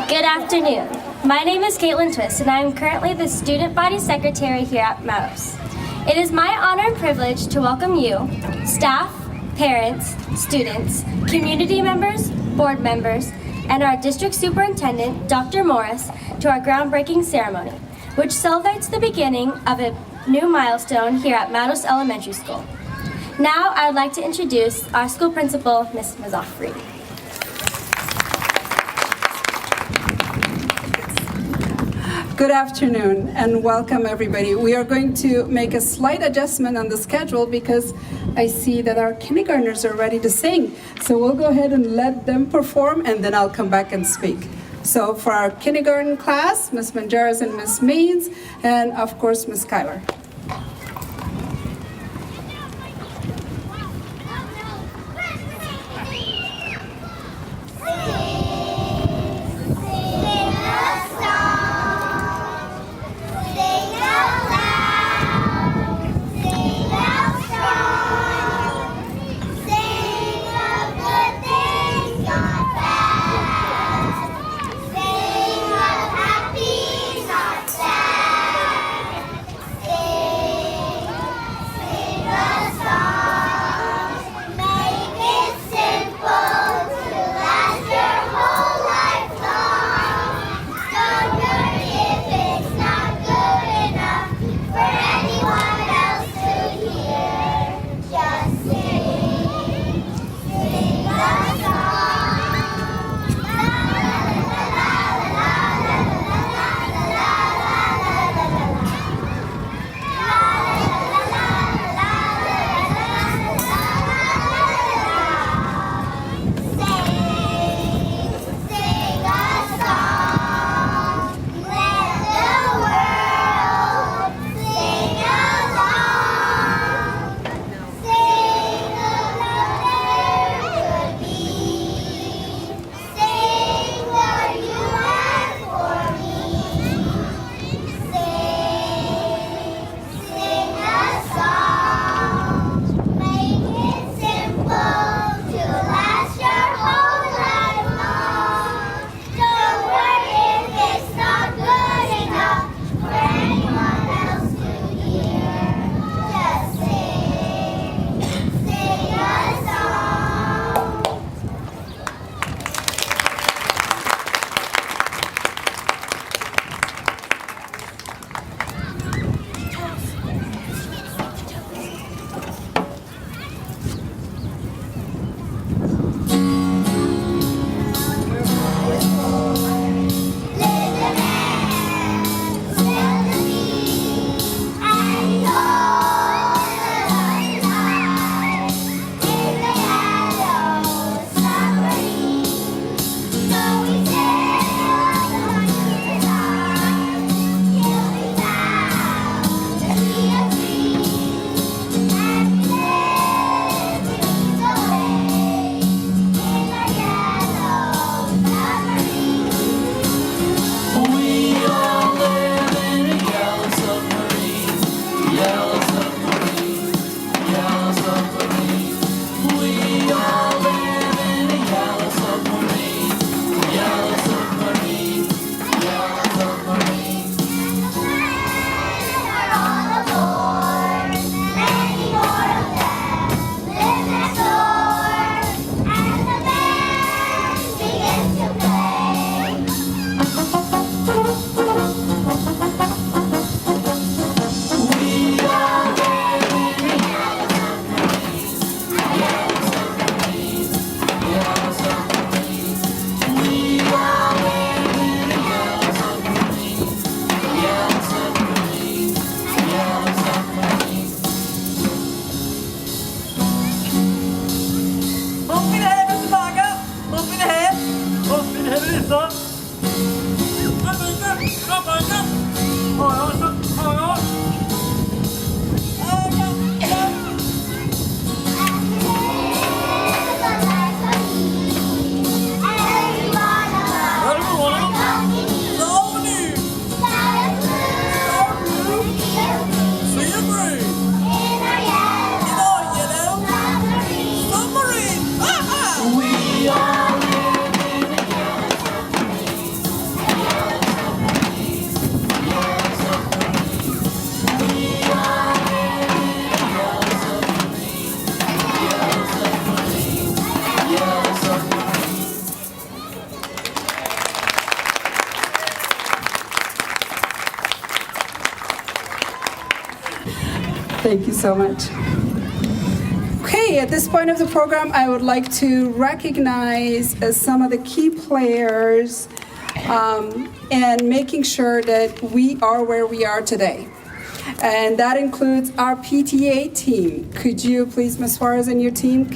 Good afternoon. My name is Caitlin Twist, and I am currently the Student Body Secretary here at Mattos. It is my honor and privilege to welcome you, staff, parents, students, community members, board members, and our District Superintendent, Dr. Morris, to our groundbreaking ceremony, which celebrates the beginning of a new milestone here at Mattos Elementary School. Now, I would like to introduce our school principal, Ms. Mazoffri. Good afternoon and welcome everybody. We are going to make a slight adjustment on the schedule because I see that our kindergartners are ready to sing. So we'll go ahead and let them perform and then I'll come back and speak. So for our kindergarten class, Ms. Manjaras and Ms. Means, and of course Ms. Kyler. Sing Thank you so much. Okay, at this point of the program, I would like to recognize some of the key players and making sure that we are where we are today. And that includes our PTA team. Could you please, Ms. Suarez and your team,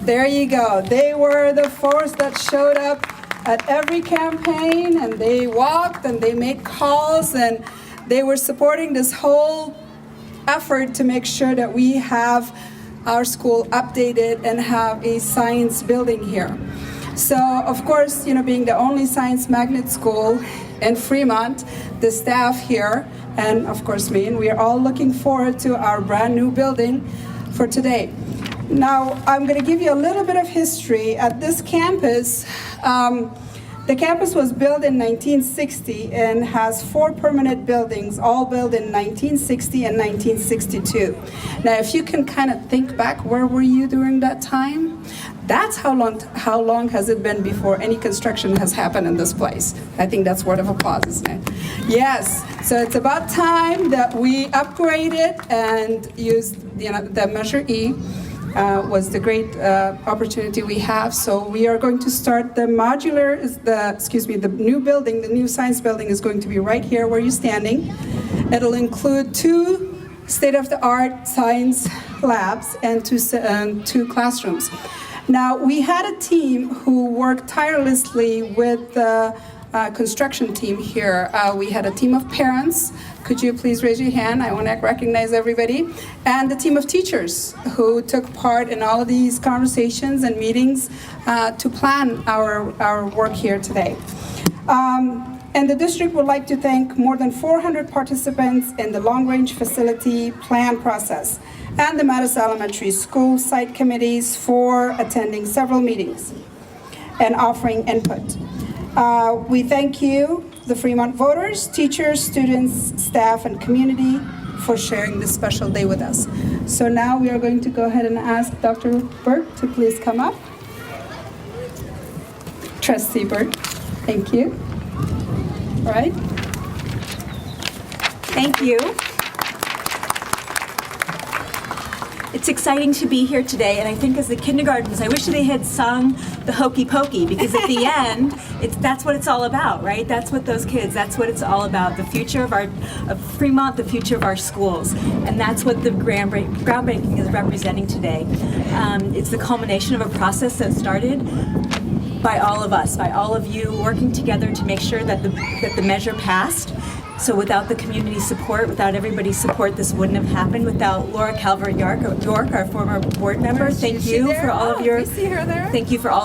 there you go. They were the force that showed up at every campaign, and they walked and they made calls, and they were supporting this whole effort to make sure that we have our school updated and have a science building here. So, of course, being the only science magnet school in Fremont, the staff here, and of course me, and we are all looking forward to our brand new building for today. Now, I'm going to give you a little bit of history. At this campus, the campus was built in 1960 and has 4 permanent buildings, all built in 1960 and 1962. Now, if you can kind of think back, where were you during that time? That's how long has it been before any construction has happened in this place? I think that's word of applause, isn't it? Yes, so it's about time that we upgraded and used the Measure E. Was the great opportunity we have. So we are going to start the the new building, the new science building is going to be right here where you're standing. It'll include 2 state-of-the-art science labs and 2 classrooms. Now, we had a team who worked tirelessly with the construction team here. We had a team of parents. Could you please raise your hand? I want to recognize everybody. And the team of teachers who took part in all of these conversations and meetings to plan our work here today. And the district would like to thank more than 400 participants in the long-range facility plan process and the Mattos Elementary School site committees for attending several meetings and offering input. We thank you, the Fremont voters, teachers, students, staff, and community for sharing this special day with us. So now we are going to go ahead and ask Dr. Burt to please come up. Trustee Burt, thank you. All right. Thank you. It's exciting to be here today, and I think as the kindergartners, I wish they had sung the Hokey Pokey, because at the end, that's what it's all about, right? That's what that's what it's all about, the future of Fremont, the future of our schools, and that's what the groundbreaking is representing today. It's the culmination of a process that started by all of us, by all of you working together to make sure that the measure passed. So without the community support, without everybody's support, this wouldn't have happened. Without Laura Calvert-York, our former board member, thank you for all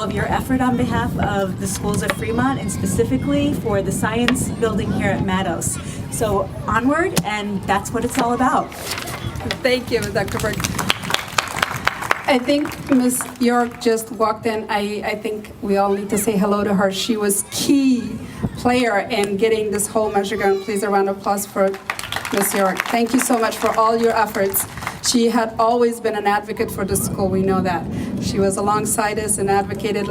of your effort on behalf of the schools of Fremont, and specifically for the science building here at Mattos. So onward, and that's what it's all about. Thank you, Dr. Burke. I think Ms. York just walked in. I think we all need to say hello to her. She was key player in getting this whole measure going. Please, a round of applause for Ms. York. Thank you so much for all your efforts. She had always been an advocate for the school. We know that. She was alongside us and advocated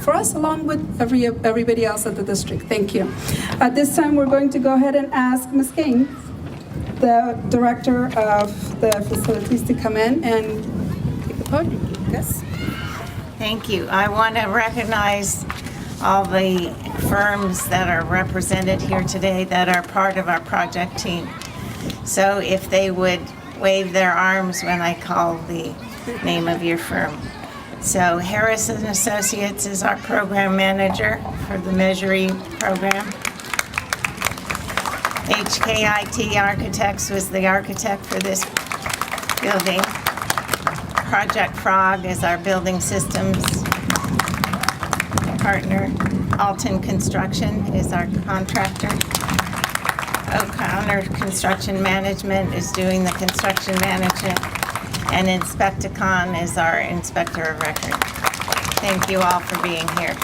for us along with everybody else at the district. Thank you. At this time, we're going to go ahead and ask Ms. King, the director of the facilities, to come in and take the podium. Yes. Thank you. I want to recognize all the firms that are represented here today that are part of our project team. So if they would wave their arms when I call the name of your firm. So Harris and Associates is our program manager for the Measure E program. HKIT Architects was the architect for this building. Project Frog is our building systems partner. Alton Construction is our contractor. O'Connor Construction Management is doing the construction management. And Inspecticon is our inspector of record. Thank you all for being here.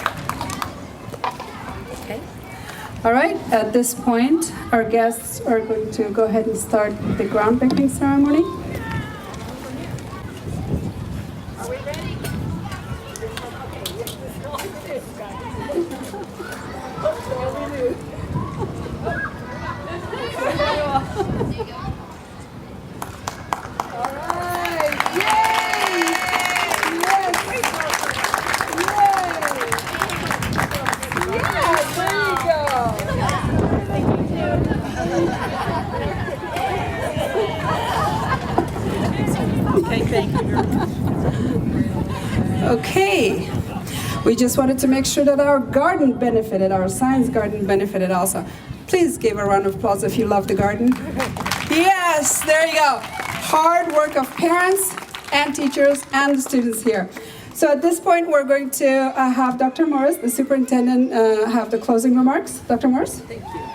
Okay. All right, at this point, our guests are going to go ahead and start the groundbreaking ceremony. Okay. We just wanted to make sure that our garden benefited, our science garden benefited also. Please give a round of applause if you love the garden. Yes, there you go. Hard work of parents and teachers and the students here. So at this point, we're going to have Dr. Morris, the superintendent, have the closing remarks. Dr. Morris? Thank you.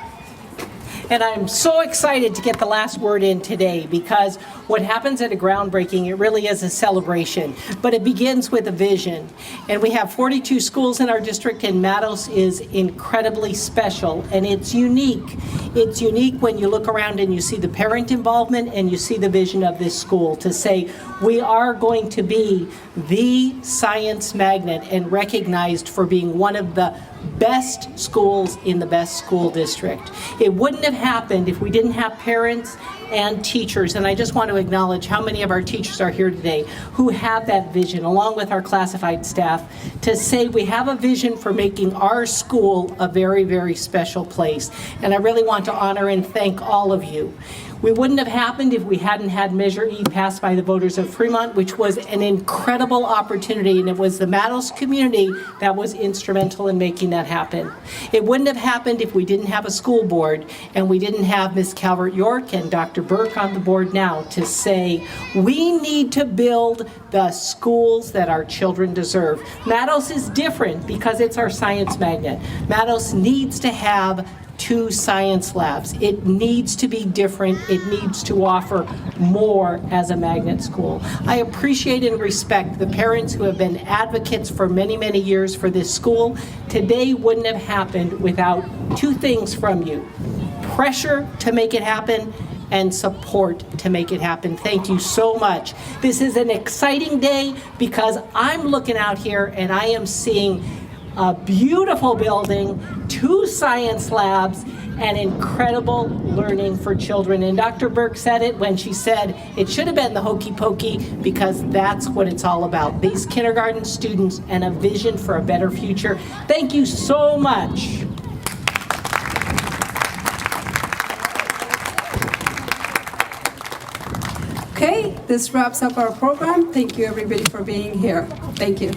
And I'm so excited to get the last word in today, because what happens at a groundbreaking, it really is a celebration, but it begins with a vision. And we have 42 schools in our district, and Mattos is incredibly special, and it's unique. It's unique when you look around and you see the parent involvement and you see the vision of this school to say, we are going to be the science magnet and recognized for being one of the best schools in the best school district. It wouldn't have happened if we didn't have parents and teachers, and I just want to acknowledge how many of our teachers are here today who have that vision, along with our classified staff, to say we have a vision for making our school a very, very special place. And I really want to honor and thank all of you. We wouldn't have happened if we hadn't had Measure E passed by the voters of Fremont, which was an incredible opportunity, and it was the Mattos community that was instrumental in making that happen. It wouldn't have happened if we didn't have a school board and we didn't have Ms. Calvert-York and Dr. Burke on the board now to say, we need to build the schools that our children deserve. Mattos is different because it's our science magnet. Mattos needs to have 2 science labs. It needs to be different. It needs to offer more as a magnet school. I appreciate and respect the parents who have been advocates for many, many years for this school. Today wouldn't have happened without 2 things from you: pressure to make it happen and support to make it happen. Thank you so much. This is an exciting day because I'm looking out here and I am seeing a beautiful building, 2 science labs, and incredible learning for children. And Dr. Burke said it when she said it should have been the hokey pokey, because that's what it's all about. These kindergarten students and a vision for a better future. Thank you so much. Okay, this wraps up our program. Thank you everybody for being here. Thank you.